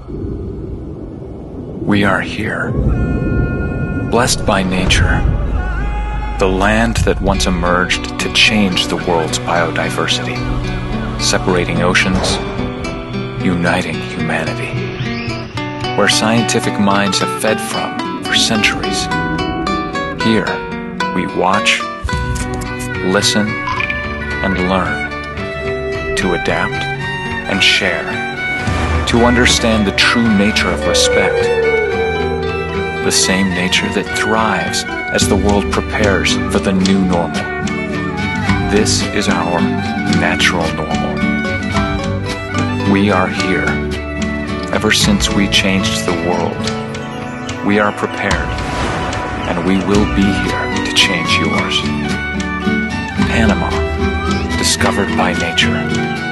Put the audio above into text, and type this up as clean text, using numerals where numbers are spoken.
We are here, blessed by nature, the land that once emerged to change the world's biodiversity, separating oceans, uniting humanity, where scientific minds have fed from for centuries. Here, we watch, listen, and learn, to adapt and share, to understand the true nature of respect, the same nature that thrives as the world prepares for the new normal. This is our natural normal. We are here. Ever since we changed the world, we are prepared, and we will be here to change yours. Panama, discovered by nature.